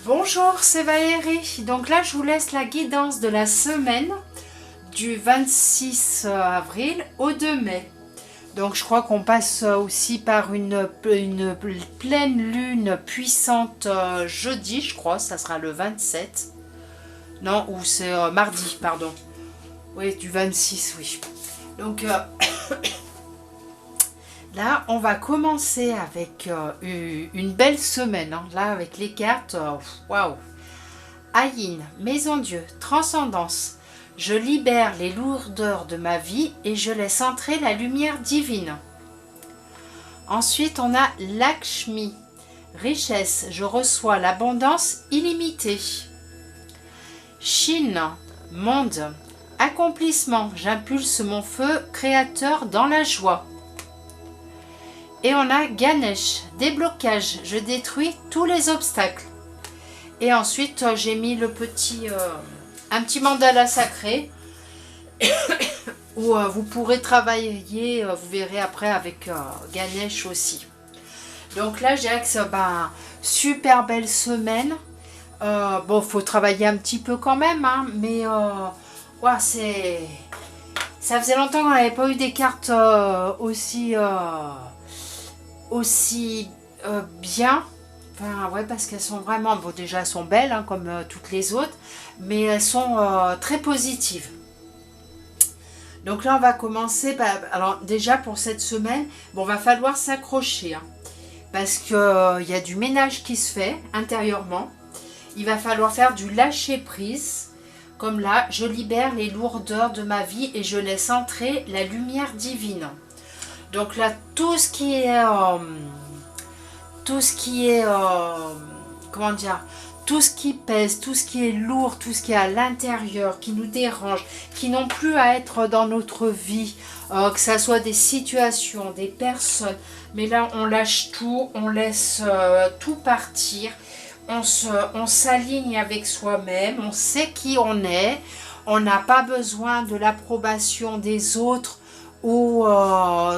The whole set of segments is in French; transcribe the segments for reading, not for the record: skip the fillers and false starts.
Bonjour, c'est Valérie. Donc là, je vous laisse la guidance de la semaine du 26 avril au 2 mai. Donc je crois qu'on passe aussi par une pleine lune puissante jeudi, je crois, ça sera le 27. Non, ou c'est mardi, pardon. Oui, du 26, oui. Donc là, on va commencer avec une belle semaine. Hein. Là, avec les cartes, waouh! Ayin, Maison Dieu, Transcendance. Je libère les lourdeurs de ma vie et je laisse entrer la lumière divine. Ensuite, on a Lakshmi, richesse. Je reçois l'abondance illimitée. Chine, monde, accomplissement. J'impulse mon feu créateur dans la joie. Et on a Ganesh, déblocage, je détruis tous les obstacles. Et ensuite, j'ai mis un petit mandala sacré où vous pourrez travailler, vous verrez après avec Ganesh aussi. Donc là, j'ai que super belle semaine. Bon, faut travailler un petit peu quand même, hein, mais ouais, ça faisait longtemps qu'on n'avait pas eu des cartes aussi bien. Enfin, ouais, parce qu'elles sont vraiment, bon, déjà elles sont belles, hein, comme toutes les autres, mais elles sont très positives. Donc là, on va commencer, alors déjà pour cette semaine, bon, va falloir s'accrocher, hein, parce qu'il y a du ménage qui se fait intérieurement. Il va falloir faire du lâcher prise, comme là, je libère les lourdeurs de ma vie et je laisse entrer la lumière divine. Donc là, tout ce qui est comment dire, tout ce qui pèse, tout ce qui est lourd, tout ce qui est à l'intérieur, qui nous dérange, qui n'ont plus à être dans notre vie, que ça soit des situations, des personnes, mais là on lâche tout, on laisse tout partir, on s'aligne avec soi-même, on sait qui on est, on n'a pas besoin de l'approbation des autres ou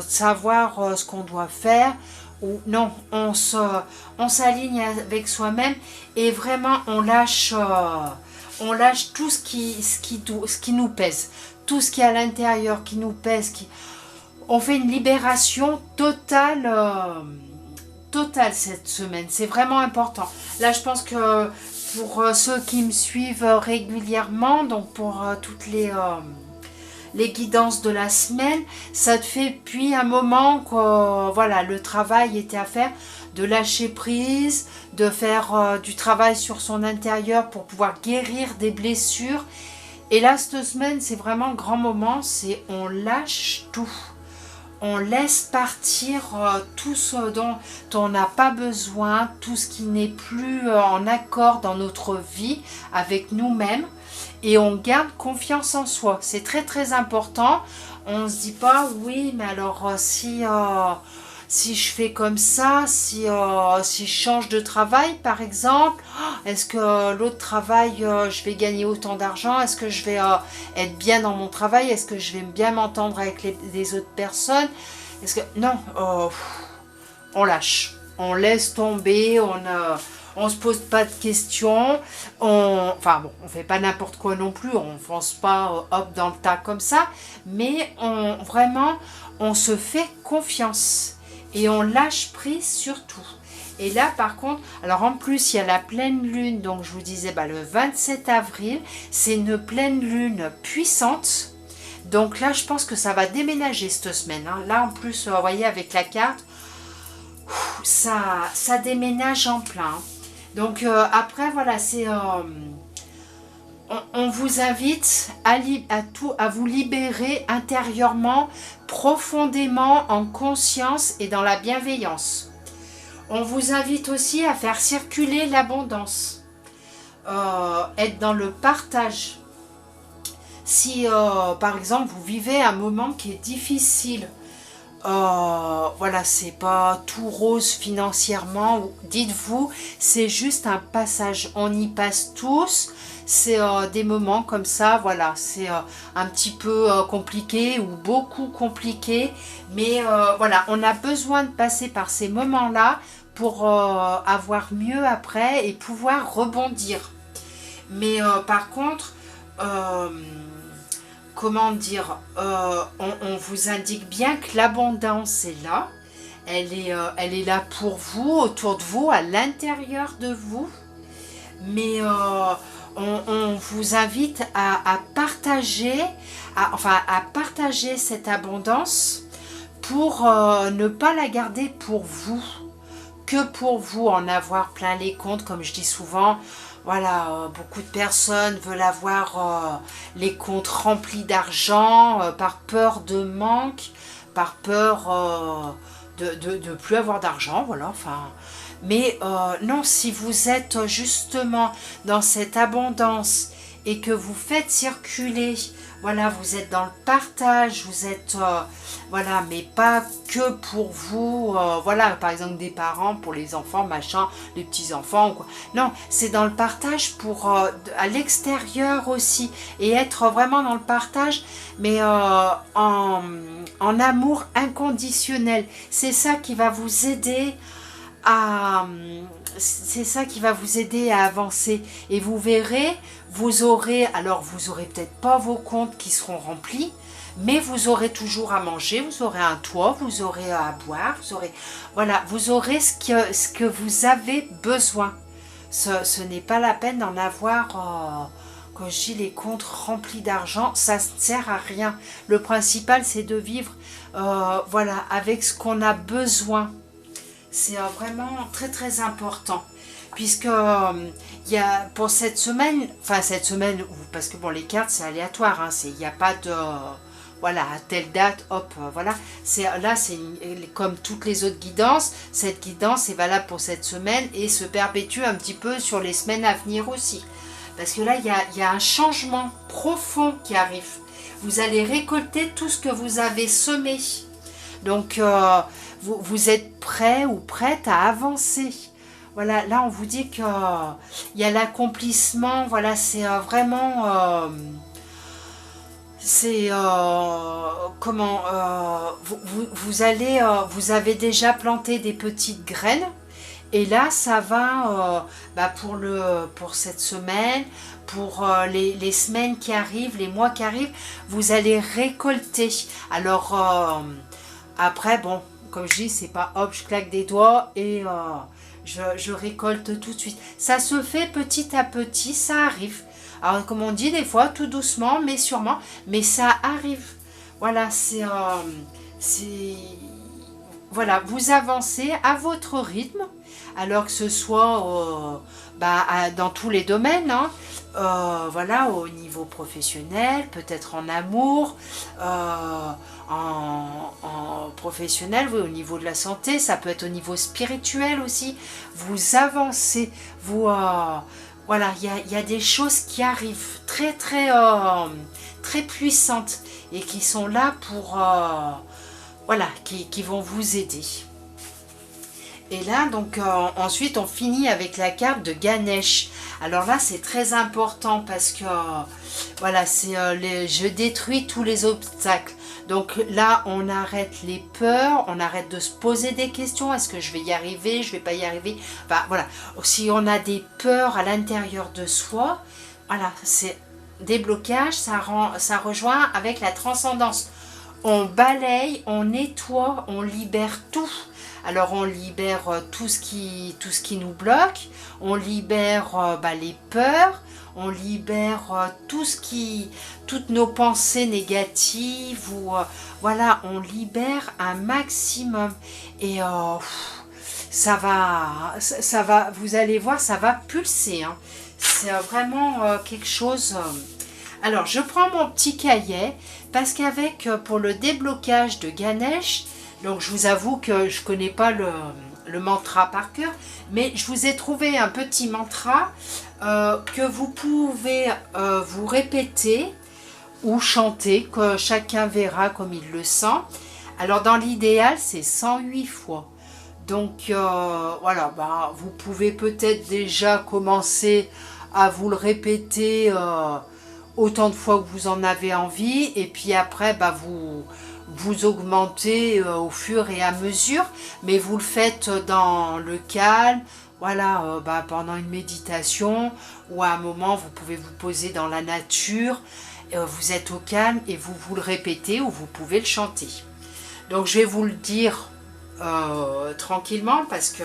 savoir ce qu'on doit faire. Ou non, on s'aligne avec soi-même et vraiment on lâche tout ce qui nous pèse, tout ce qui est à l'intérieur qui nous pèse, on fait une libération totale cette semaine, c'est vraiment important. Là je pense que pour ceux qui me suivent régulièrement, donc pour toutes les guidances de la semaine, ça te fait depuis un moment que voilà, le travail était à faire, de lâcher prise, de faire du travail sur son intérieur pour pouvoir guérir des blessures. Et là, cette semaine, c'est vraiment un grand moment, c'est on lâche tout. On laisse partir tout ce dont on n'a pas besoin, tout ce qui n'est plus en accord dans notre vie avec nous-mêmes. Et on garde confiance en soi. C'est très très important. On ne se dit pas, oui, mais alors si je fais comme ça, si je change de travail par exemple, est-ce que l'autre travail, je vais gagner autant d'argent? Est-ce que je vais être bien dans mon travail? Est-ce que je vais bien m'entendre avec les autres personnes? Est-ce que non, on lâche. On laisse tomber, on se pose pas de questions, enfin bon, on fait pas n'importe quoi non plus, on fonce pas hop dans le tas comme ça, mais vraiment, on se fait confiance et on lâche prise sur tout. Et là par contre, alors en plus il y a la pleine lune, donc je vous disais le 27 avril, c'est une pleine lune puissante, donc là je pense que ça va déménager cette semaine, hein. Là en plus, vous voyez avec la carte, ça déménage en plein. Donc après voilà, c'est on vous invite à vous libérer intérieurement, profondément en conscience et dans la bienveillance. On vous invite aussi à faire circuler l'abondance, être dans le partage. Si par exemple vous vivez un moment qui est difficile, voilà, c'est pas tout rose financièrement, dites-vous, c'est juste un passage, on y passe tous, c'est des moments comme ça, voilà, c'est un petit peu compliqué ou beaucoup compliqué, mais voilà, on a besoin de passer par ces moments-là pour avoir mieux après et pouvoir rebondir. Mais par contre, comment dire, on vous indique bien que l'abondance est là. Elle est là pour vous, autour de vous, à l'intérieur de vous. Mais on vous invite à partager, à partager cette abondance pour ne pas la garder pour vous, que pour vous, en avoir plein les comptes, comme je dis souvent. Voilà, beaucoup de personnes veulent avoir les comptes remplis d'argent par peur de manque, par peur de plus avoir d'argent, voilà, enfin. Mais non, si vous êtes justement dans cette abondance et que vous faites circuler, voilà, vous êtes dans le partage, vous êtes, voilà, mais pas que pour vous, voilà, par exemple des parents, pour les enfants, machin, les petits-enfants, quoi. Non, c'est dans le partage pour, à l'extérieur aussi, et être vraiment dans le partage, mais en amour inconditionnel. C'est ça qui va vous aider c'est ça qui va vous aider à avancer, et vous verrez, vous aurez peut-être pas vos comptes qui seront remplis, mais vous aurez toujours à manger, vous aurez un toit, vous aurez à boire, vous aurez ce que vous avez besoin. Ce n'est pas la peine d'en avoir quand je dis les comptes remplis d'argent, ça ne sert à rien. Le principal, c'est de vivre voilà, avec ce qu'on a besoin. C'est vraiment très très important, puisque il y a pour cette semaine, parce que bon, les cartes c'est aléatoire, hein, il n'y a pas de voilà, à telle date, hop, voilà. Là, c'est comme toutes les autres guidances, cette guidance est valable pour cette semaine et se perpétue un petit peu sur les semaines à venir aussi. Parce que là, il y a un changement profond qui arrive. Vous allez récolter tout ce que vous avez semé. Donc, vous êtes prêt ou prête à avancer. Voilà, là, on vous dit qu'il y a l'accomplissement. Voilà, c'est vraiment... c'est comment vous avez déjà planté des petites graines, et là ça va pour cette semaine, pour les semaines qui arrivent, les mois qui arrivent, vous allez récolter. Alors après, bon, comme je dis, c'est pas hop, je claque des doigts et je récolte tout de suite. Ça se fait petit à petit, ça arrive. Alors, comme on dit des fois, tout doucement, mais sûrement, mais ça arrive. Voilà, voilà, vous avancez à votre rythme, alors que ce soit dans tous les domaines, hein. Voilà, au niveau professionnel, peut-être en amour, en professionnel, oui, au niveau de la santé, ça peut être au niveau spirituel aussi. Vous avancez, vous... voilà, il y a des choses qui arrivent très très très puissantes et qui sont là pour voilà, qui vont vous aider. Et là, donc ensuite on finit avec la carte de Ganesh. Alors là, c'est très important parce que voilà, c'est je détruis tous les obstacles. Donc là, on arrête les peurs, on arrête de se poser des questions. Est-ce que je vais y arriver? Je vais pas y arriver? Enfin, voilà. Si on a des peurs à l'intérieur de soi, voilà, c'est des blocages, ça rejoint avec la transcendance. On balaye, on nettoie, on libère tout. Alors on libère tout ce qui nous bloque, on libère les peurs, on libère toutes nos pensées négatives, ou voilà, on libère un maximum, et ça va, vous allez voir, ça va pulser, hein. C'est vraiment quelque chose. Alors je prends mon petit cahier, parce qu'avec pour le déblocage de Ganesh, donc je vous avoue que je ne connais pas le mantra par cœur, mais je vous ai trouvé un petit mantra que vous pouvez vous répéter ou chanter, que chacun verra comme il le sent. Alors dans l'idéal, c'est 108 fois. Donc voilà, vous pouvez peut-être déjà commencer à vous le répéter autant de fois que vous en avez envie, et puis après vous augmentez au fur et à mesure, mais vous le faites dans le calme, voilà, pendant une méditation, ou à un moment vous pouvez vous poser dans la nature, vous êtes au calme et vous le répétez ou vous pouvez le chanter. Donc je vais vous le dire tranquillement parce que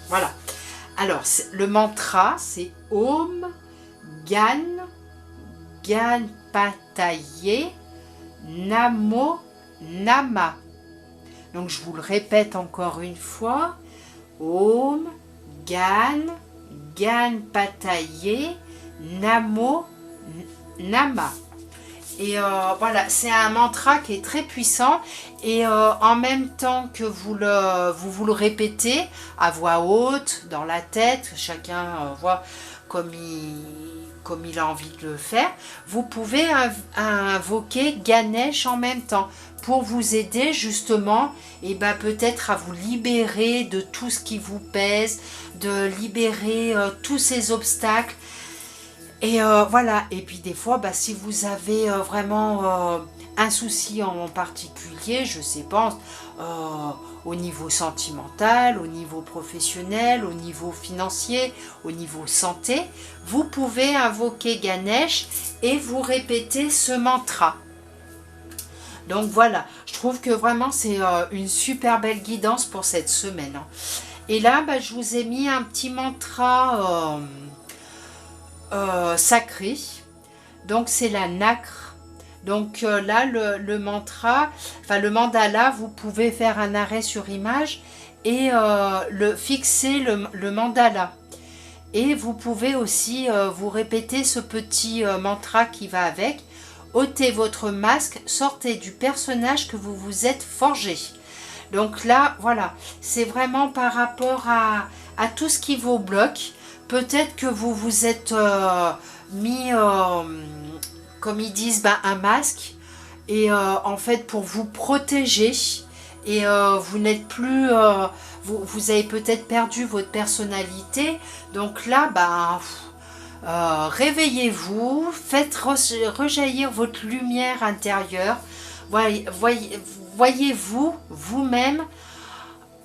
voilà. Alors le mantra c'est Om Gan Ganpataye Namo Nama. Donc je vous le répète encore une fois. Om Gan Ganpataye Namo Nama. Et voilà, c'est un mantra qui est très puissant et en même temps que vous le répétez à voix haute, dans la tête, chacun voit comme il a envie de le faire, vous pouvez invoquer Ganesh en même temps pour vous aider justement et peut-être à vous libérer de tout ce qui vous pèse, de libérer tous ces obstacles. Et voilà, et puis des fois, si vous avez vraiment un souci en particulier, je sais pas, au niveau sentimental, au niveau professionnel, au niveau financier, au niveau santé, vous pouvez invoquer Ganesh et vous répéter ce mantra. Donc voilà, je trouve que vraiment c'est une super belle guidance pour cette semaine. Et là, je vous ai mis un petit mantra sacré, donc c'est la nacre. Donc là le mantra, le mandala, vous pouvez faire un arrêt sur image et fixer le mandala, et vous pouvez aussi vous répéter ce petit mantra qui va avec. Ôtez votre masque, sortez du personnage que vous vous êtes forgé. Donc là voilà, c'est vraiment par rapport à tout ce qui vous bloque. Peut-être que vous vous êtes mis, comme ils disent, un masque, et en fait pour vous protéger, et vous n'êtes plus, vous avez peut-être perdu votre personnalité. Donc là, réveillez-vous, faites rejaillir votre lumière intérieure, voyez-vous vous-même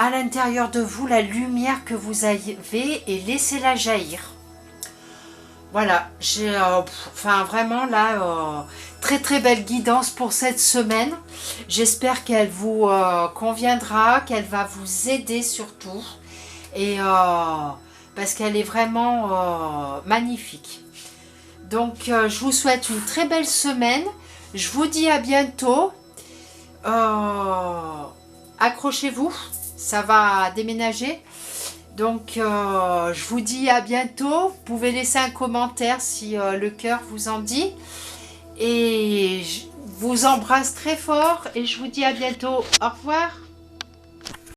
à l'intérieur de vous la lumière que vous avez et laissez-la jaillir. Voilà, j'ai vraiment là très très belle guidance pour cette semaine. J'espère qu'elle vous conviendra, qu'elle va vous aider surtout, et parce qu'elle est vraiment magnifique. Donc je vous souhaite une très belle semaine. Je vous dis à bientôt. Accrochez-vous, ça va déménager. Donc je vous dis à bientôt. Vous pouvez laisser un commentaire si le cœur vous en dit. Et je vous embrasse très fort et je vous dis à bientôt. Au revoir.